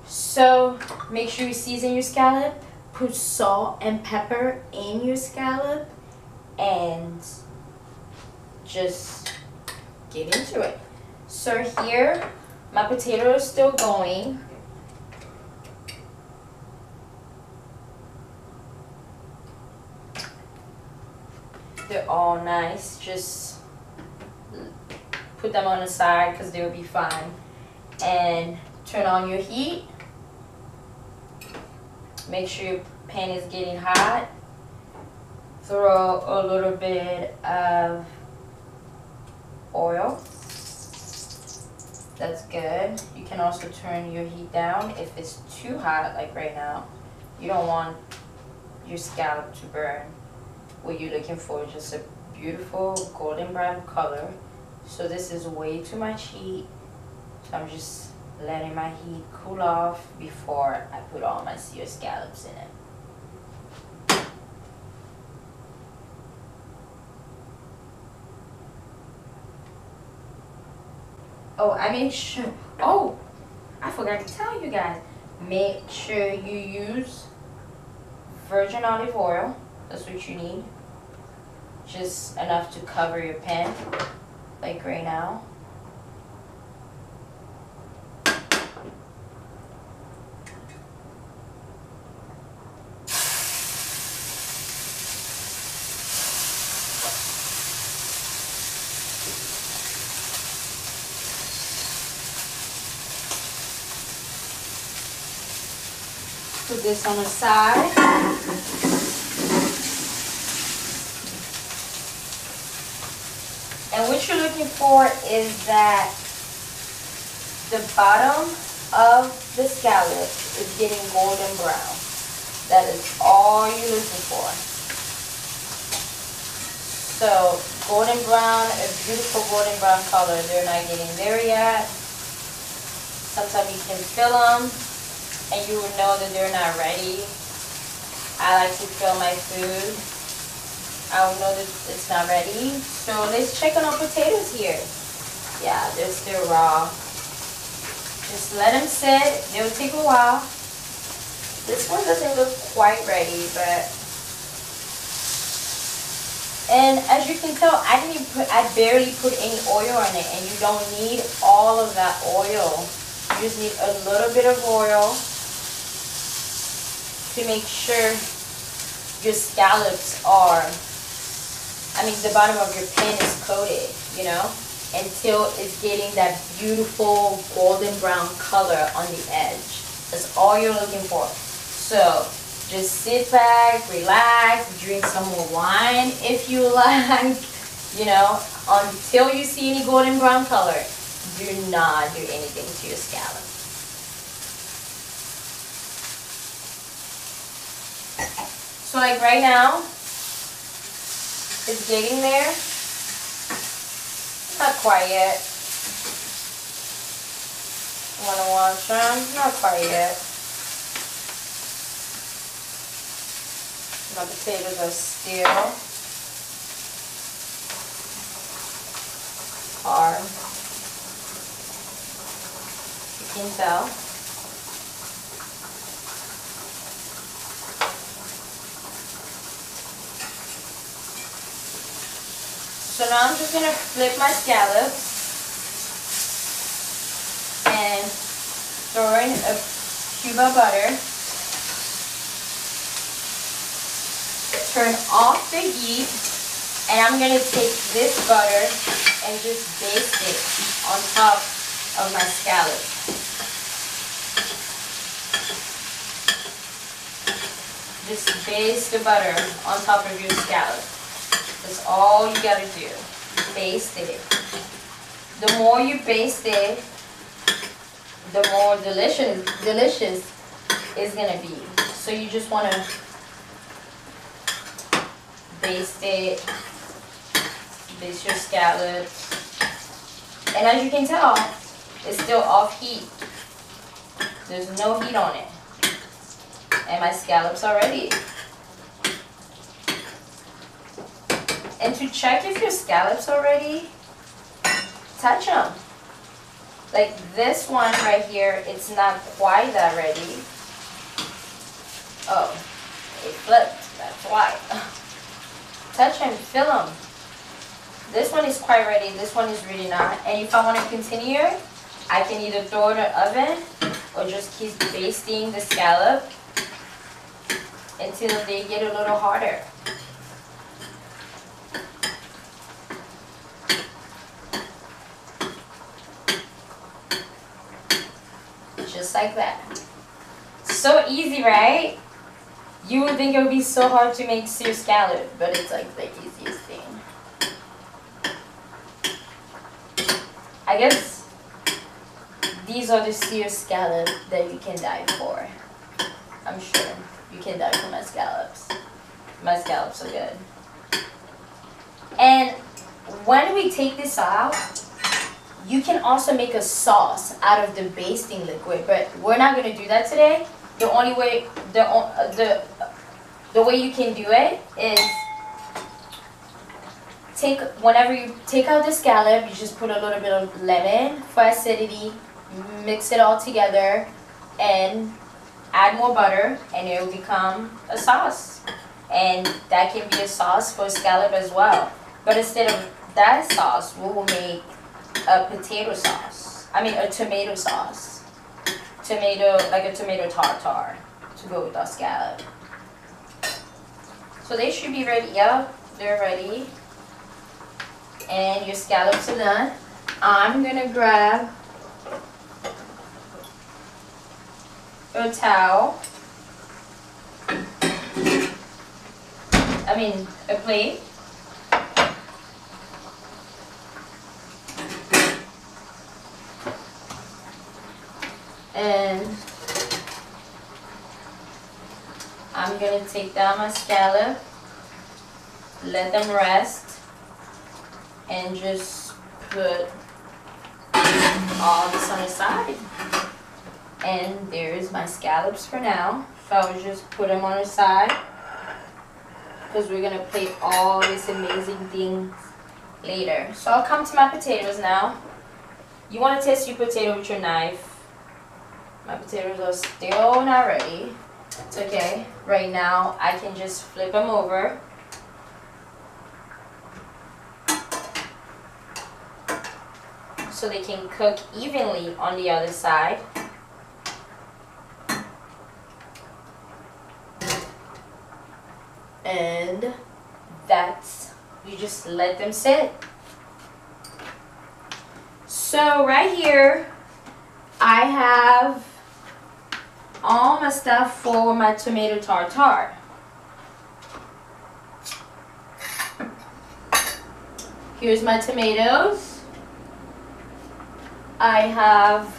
So make sure you season your scallop, put salt and pepper in your scallop, and just get into it. So here, my potato is still going. They're all nice. Just put them on the side because they'll be fine. And turn on your heat. Make sure your pan is getting hot. Throw a little bit of oil. That's good. You can also turn your heat down if it's too hot, like right now. You don't want your scallop to burn. What you're looking for is just a beautiful golden brown color. So this is way too much heat. So I'm just letting my heat cool off before I put all my seared scallops in it. Oh, I forgot to tell you guys. Make sure you use virgin olive oil. That's what you need. Just enough to cover your pan, like right now. Put this on the side. And what you're looking for is that the bottom of the scallop is getting golden brown. That is all you're looking for. So golden brown, a beautiful golden brown color. They're not getting there yet. Sometimes you can feel them and you will know that they're not ready. I like to feel my food. I will know that it's not ready. So let's check on our potatoes here. Yeah, they're still raw. Just let them sit. They'll take a while. This one doesn't look quite ready, but... And as you can tell, I barely put any oil in it, and you don't need all of that oil. You just need a little bit of oil to make sure your scallops are, the bottom of your pan is coated, you know, until it's getting that beautiful golden brown color on the edge. That's all you're looking for. So just sit back, relax, drink some more wine if you like, you know, until you see any golden brown color. Do not do anything to your scallop. So like right now, it's getting there. Not quite yet. Wanna wash them? Not quite yet. My potatoes are still hard. You can tell. So now I'm just going to flip my scallops and throw in a cube of butter. Turn off the heat, and I'm going to take this butter and just baste it on top of my scallops. Just baste the butter on top of your scallop. That's all you gotta do. Baste it. The more you baste it, the more delicious it's gonna be. So you just wanna baste it, baste your scallops. And as you can tell, it's still off heat. There's no heat on it. And my scallops are ready. And to check if your scallops are ready, touch them. Like this one right here, it's not quite that ready. Oh, it flipped, that's why. Touch and fill them. This one is quite ready, this one is really not. And if I want to continue, I can either throw it in the oven or just keep basting the scallop until they get a little harder. Just like that. So easy, right? You would think it would be so hard to make seared scallop, but it's like the easiest thing. I guess these are the seared scallop that you can die for. I'm sure you can die for my scallops. My scallops are good. And when we take this out, you can also make a sauce out of the basting liquid, but we're not going to do that today. The only way, the way you can do it is whenever you take out the scallop, you just put a little bit of lemon for acidity, mix it all together, and add more butter, and it will become a sauce. And that can be a sauce for scallop as well. But instead of that sauce, we will make a potato sauce. I mean a tomato sauce. Like a tomato tartare to go with our scallop. So they should be ready. Yep, they're ready. And your scallops are done. I'm gonna grab a towel. A plate. And I'm going to take down my scallop, let them rest, and just put all this on the side. And there's my scallops for now. So I will just put them on the side because we're going to plate all these amazing things later. So I'll come to my potatoes now. You want to test your potato with your knife. My potatoes are still not ready. It's okay. Right now, I can just flip them over. So they can cook evenly on the other side. And that's, you just let them sit. So right here, I have all my stuff for my tomato tartare. Here's my tomatoes. I have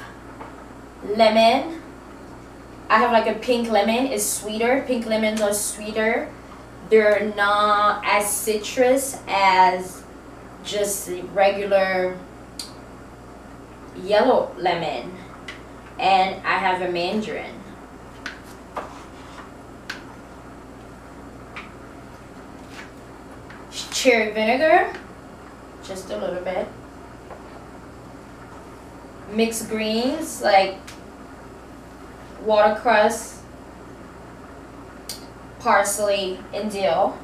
lemon. I have like a pink lemon. It's sweeter. Pink lemons are sweeter. They're not as citrus as just regular yellow lemon. And I have a mandarin. Cherry vinegar, just a little bit. Mixed greens like watercress, parsley, and dill.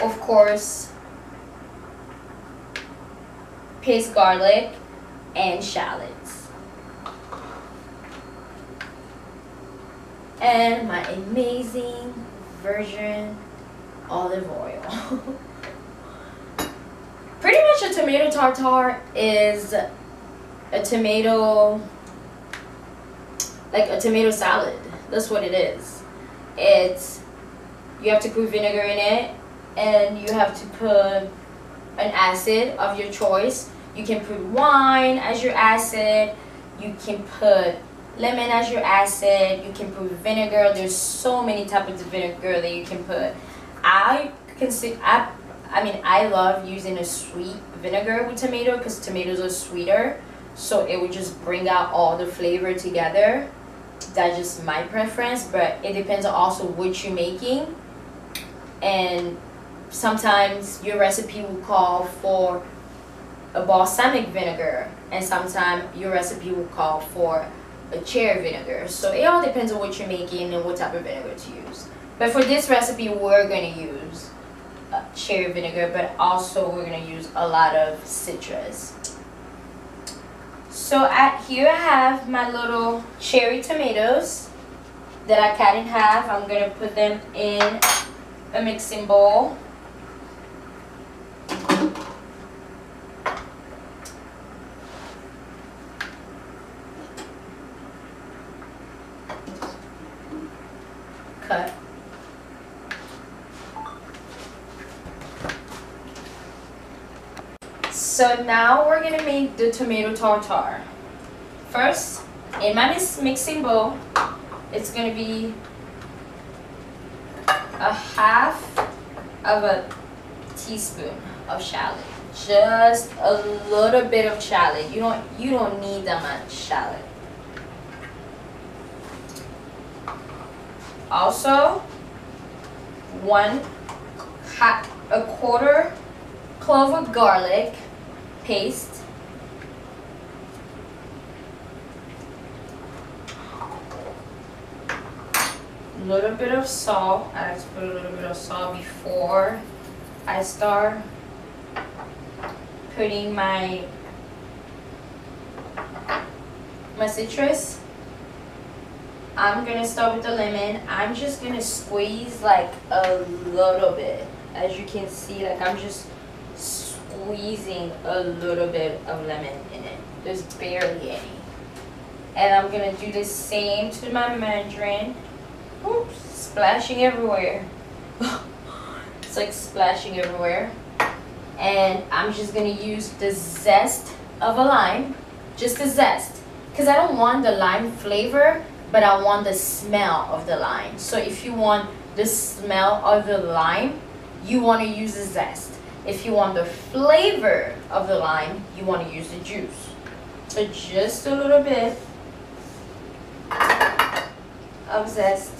Of course, paste garlic and shallots. And my amazing virgin olive oil. Pretty much a tomato tartare is a tomato, like a tomato salad. That's what it is. It's, you have to put vinegar in it, and you have to put an acid of your choice. You can put wine as your acid. You can put lemon as your acid. You can put vinegar. There's so many types of vinegar that you can put. I love using a sweet vinegar with tomato because tomatoes are sweeter, so it would just bring out all the flavor together. That's just my preference, but it depends on also what you're making. And sometimes your recipe will call for a balsamic vinegar, and sometimes your recipe will call for a cherry vinegar. So it all depends on what you're making and what type of vinegar to use. But for this recipe, we're going to use cherry vinegar, but also we're going to use a lot of citrus. So here I have my little cherry tomatoes that I cut in half. I'm going to put them in a mixing bowl. Cut. So now we're gonna make the tomato tartare. First, in my mixing bowl, it's gonna be a half of a teaspoon of shallot. Just a little bit of shallot. You don't need that much shallot. Also, a quarter clove of garlic paste, a little bit of salt. I like to put a little bit of salt before I start putting my citrus. I'm gonna start with the lemon. I'm just gonna squeeze like a little bit. As you can see, like I'm just squeezing a little bit of lemon in it. There's barely any. And I'm gonna do the same to my mandarin. Oops, splashing everywhere. It's like splashing everywhere. And I'm just gonna use the zest of a lime, just the zest, because I don't want the lime flavor, but I want the smell of the lime. So if you want the smell of the lime, you want to use the zest. If you want the flavor of the lime, you want to use the juice. So just a little bit of zest.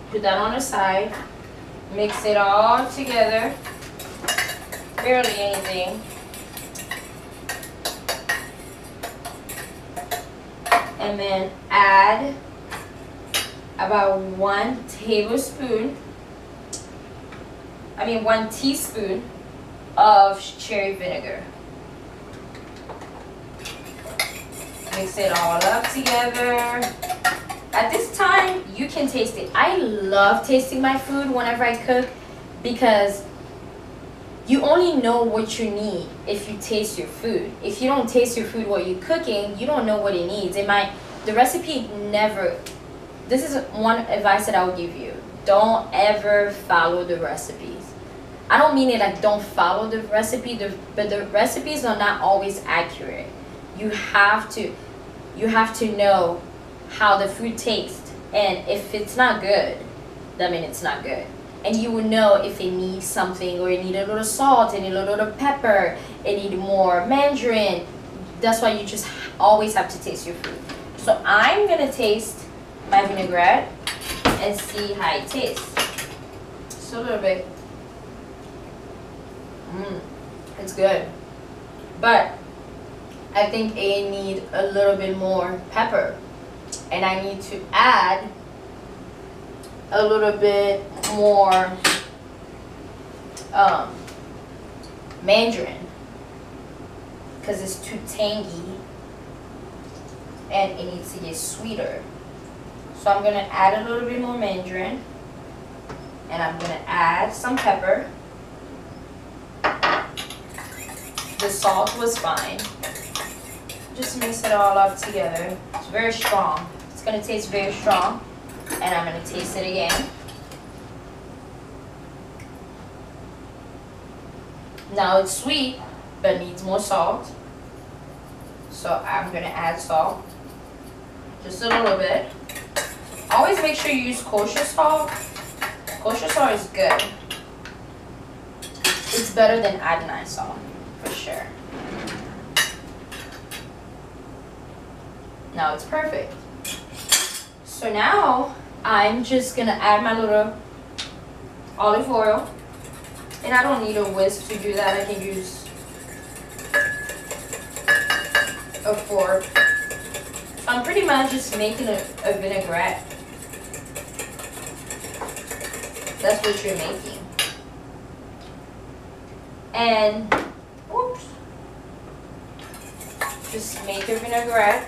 Put that on the side. Mix it all together. Barely anything. And then add about 1 teaspoon of cherry vinegar. Mix it all up together. At this time, you can taste it. I love tasting my food whenever I cook because you only know what you need if you taste your food. If you don't taste your food while you're cooking, you don't know what it needs. The recipe never, this is one advice that I will give you. Don't ever follow the recipes. I don't mean it like don't follow the recipe, but the recipes are not always accurate. You have to know how the food tastes, and if it's not good, that means it's not good. And you will know if it needs something, or it needs a little salt, it needs a little pepper, it needs more mandarin. That's why you just always have to taste your food. So I'm gonna taste my vinaigrette and see how it tastes. Just a little bit. It's good, but I think I need a little bit more pepper, and I need to add a little bit more mandarin because it's too tangy and it needs to get sweeter. So I'm gonna add a little bit more mandarin, and I'm gonna add some pepper. The salt was fine. Just mix it all up together. It's very strong. It's gonna taste very strong. And I'm gonna taste it again. Now it's sweet, but needs more salt. So I'm gonna add salt. Just a little bit. Always make sure you use kosher salt. Kosher salt is good. It's better than iodine salt, for sure. Now it's perfect. So now I'm just gonna add my little olive oil. And I don't need a whisk to do that. I can use a fork. So I'm pretty much just making a vinaigrette. That's what you're making. And, oops, just make your vinaigrette.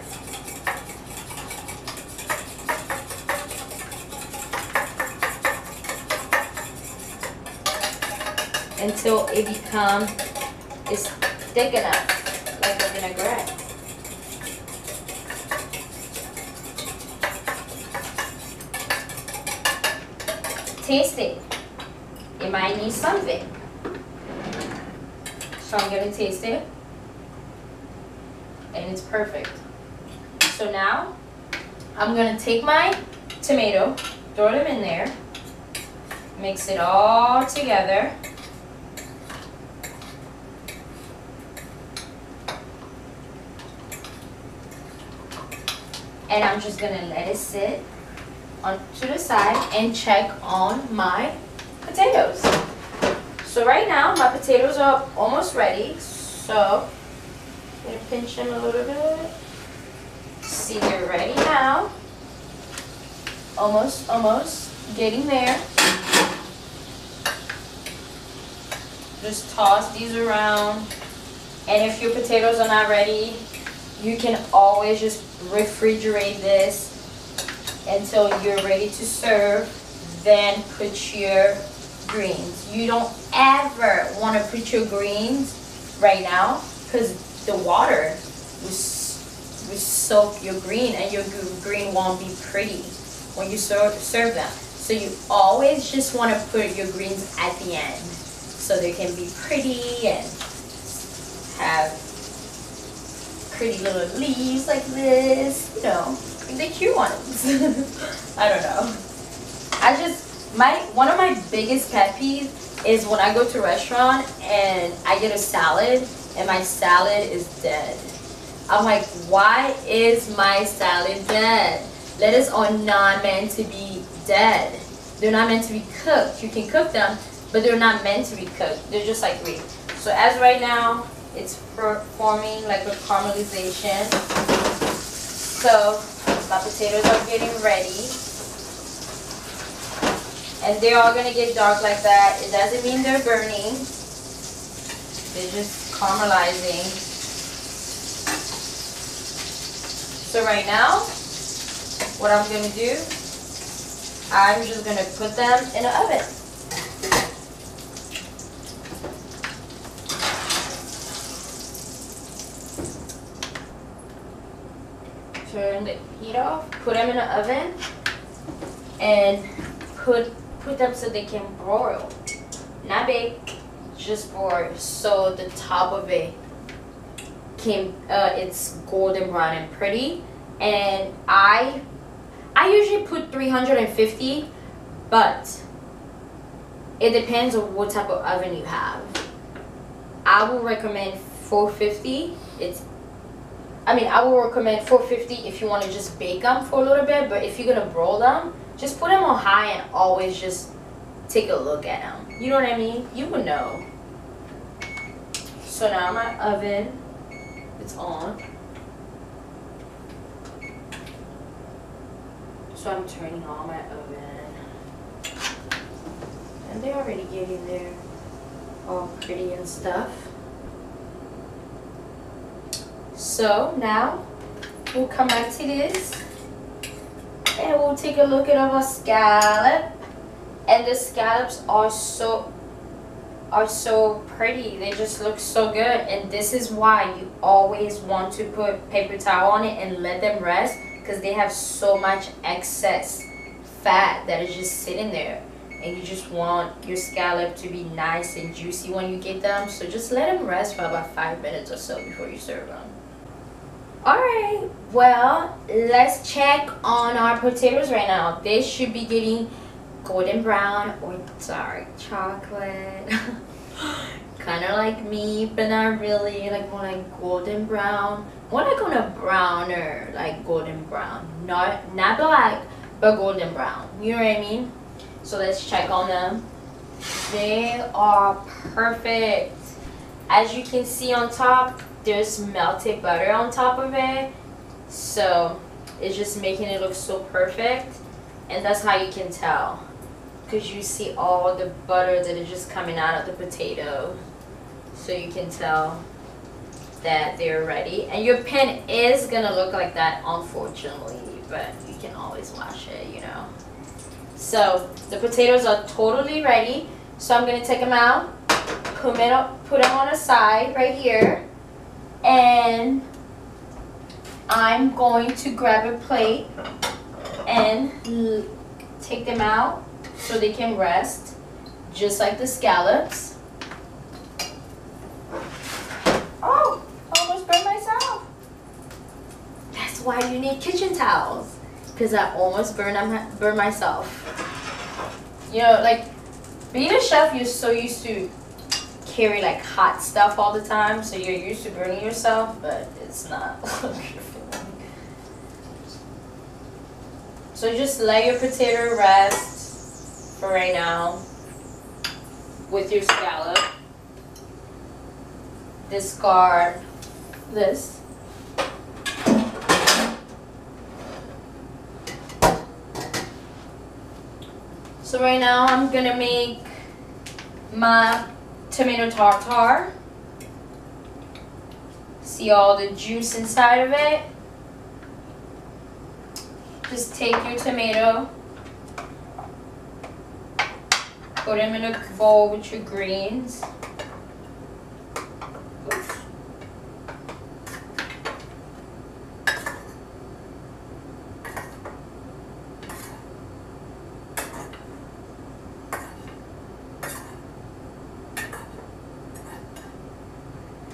Until it is thick enough, like a vinaigrette. Taste it. It might need something. So I'm gonna taste it. And it's perfect. So now, I'm gonna take my tomato, throw them in there, mix it all together. And I'm just gonna let it sit on to the side and check on my potatoes. So right now my potatoes are almost ready. So I'm gonna pinch them a little bit. See, they're ready now. Almost getting there. Just toss these around. And if your potatoes are not ready, you can always just refrigerate this until you're ready to serve. Then put your greens. You don't ever want to put your greens right now because the water will soak your green and your green won't be pretty when you serve them. So you always just want to put your greens at the end so they can be pretty and have pretty little leaves like this, you know, the cute ones. I don't know. One of my biggest pet peeves is when I go to a restaurant and I get a salad and my salad is dead. I'm like, why is my salad dead? Lettuce are not meant to be dead. They're not meant to be cooked. You can cook them, but they're not meant to be cooked. They're just like green. So as right now, it's forming like a caramelization. So my potatoes are getting ready. And they're all gonna get dark like that. It doesn't mean they're burning. They're just caramelizing. So right now, what I'm gonna do, I'm just gonna put them in the oven. Turn the heat off, put them in the oven, and put them so they can broil. Not bake, just broil. So the top of it it's golden brown and pretty. And I usually put 350, but it depends on what type of oven you have. I would recommend 450. I will recommend 450 if you want to just bake them for a little bit, but if you're gonna broil them, just put them on high and always just take a look at them. You know what I mean? You would know. So now my oven, it's on. So I'm turning on my oven. And they're already getting there all pretty and stuff. So now we'll come back to this and we'll take a look at our scallop. And the scallops are so pretty. They just look so good. And this is why you always want to put paper towel on it and let them rest, because they have so much excess fat that is just sitting there. And you just want your scallop to be nice and juicy when you get them. So just let them rest for about 5 minutes or so before you serve them. Alright, well, let's check on our potatoes right now. They should be getting golden brown or dark chocolate. Kind of like me, but not really. Like more like golden brown. More like on a browner, like golden brown. Not black, but golden brown. You know what I mean? So let's check on them. They are perfect. As you can see on top, there's melted butter on top of it. So it's just making it look so perfect. And that's how you can tell. Because you see all the butter that is just coming out of the potato. So you can tell that they're ready. And your pan is going to look like that, unfortunately. But you can always wash it, you know. So the potatoes are totally ready. So I'm going to take them out, put them on a side right here. And I'm going to grab a plate and take them out so they can rest, just like the scallops. Oh, I almost burned myself. That's why you need kitchen towels, because I almost burned myself. You know, like being a chef, you're so used to carry like hot stuff all the time, so you're used to burning yourself, but it's not. So just let your potato rest for right now with your scallop. Discard this. So right now I'm gonna make my tomato tartare. See all the juice inside of it? Just take your tomato, put them in a bowl with your greens. Oops.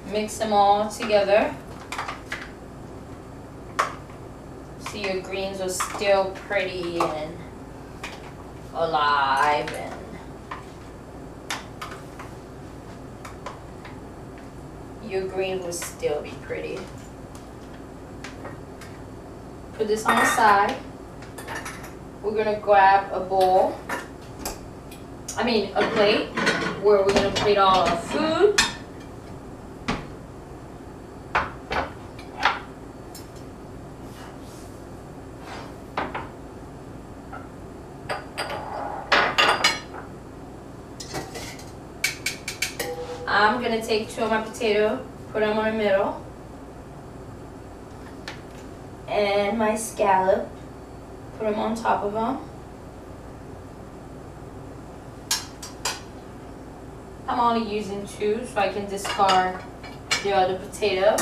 Mix them all together. So your greens are still pretty and alive, and your green will still be pretty. Put this on the side. We're gonna grab a bowl, a plate, where we're gonna plate all our food. I'm going to take 2 of my potatoes, put them on the middle, and my scallop, put them on top of them. I'm only using 2 so I can discard the other potato.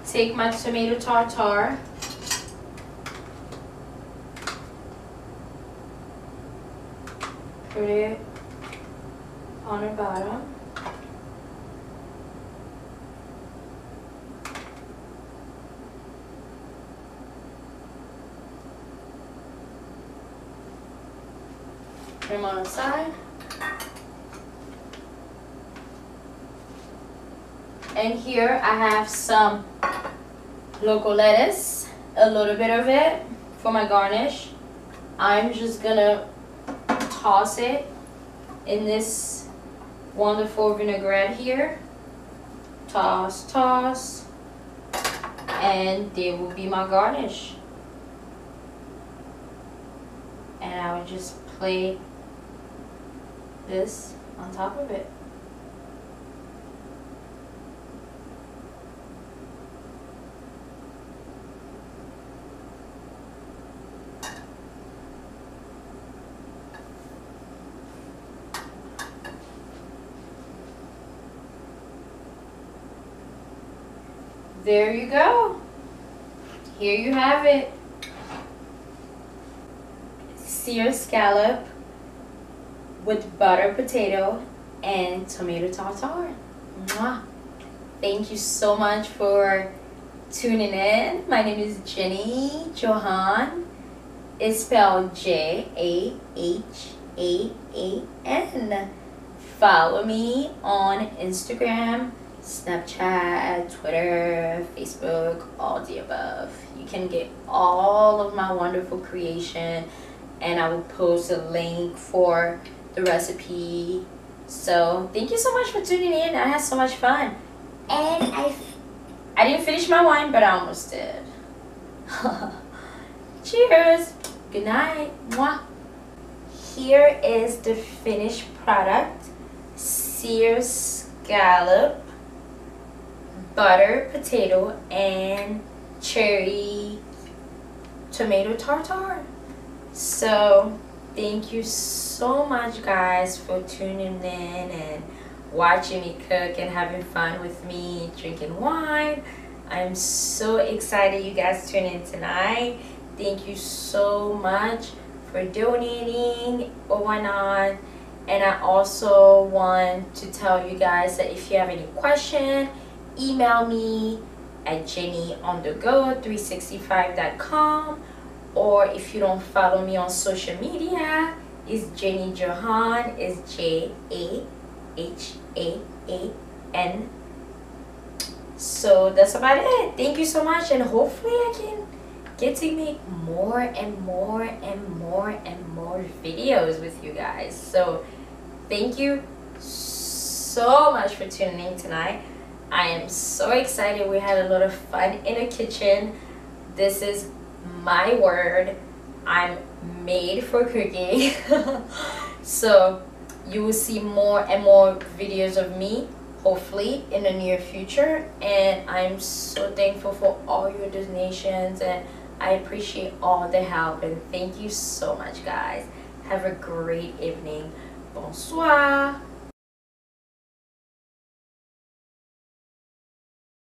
Take my tomato tartare, put it on the bottom. Put them on the side. And here I have some local lettuce, a little bit of it for my garnish. I'm just gonna toss it in this wonderful vinaigrette here. Toss, toss, and there will be my garnish. And I will just plate this on top of it. There you go. Here you have it. Seared scallop with butter potato and tomato tartare. Mwah. Thank you so much for tuning in. My name is Jenny Johan. It's spelled Jahaan. Follow me on Instagram, Snapchat, Twitter, Facebook, all the above. You can get all of my wonderful creation and I will post a link for the recipe. So thank you so much for tuning in. I had so much fun, and I didn't finish my wine, but I almost did. Cheers. Good night. Mwah. Here is the finished product: seared scallop, butter, potato, and cherry tomato tartare. So thank you so much, guys, for tuning in and watching me cook and having fun with me drinking wine. I'm so excited you guys tune in tonight. Thank you so much for donating or whatnot. And I also want to tell you guys that if you have any question, email me at jennyonthego365.com, or if you don't follow me on social media, it's Jenny Jahan, is JAHAAN. So that's about it. Thank you so much, and hopefully I can get to make more and more and more and more videos with you guys. So thank you so much for tuning in tonight. I am so excited. We had a lot of fun in the kitchen. This is my word. I'm made for cooking. So you will see more and more videos of me, hopefully in the near future. And I'm so thankful for all your donations, and I appreciate all the help, and thank you so much, guys. Have a great evening. Bonsoir.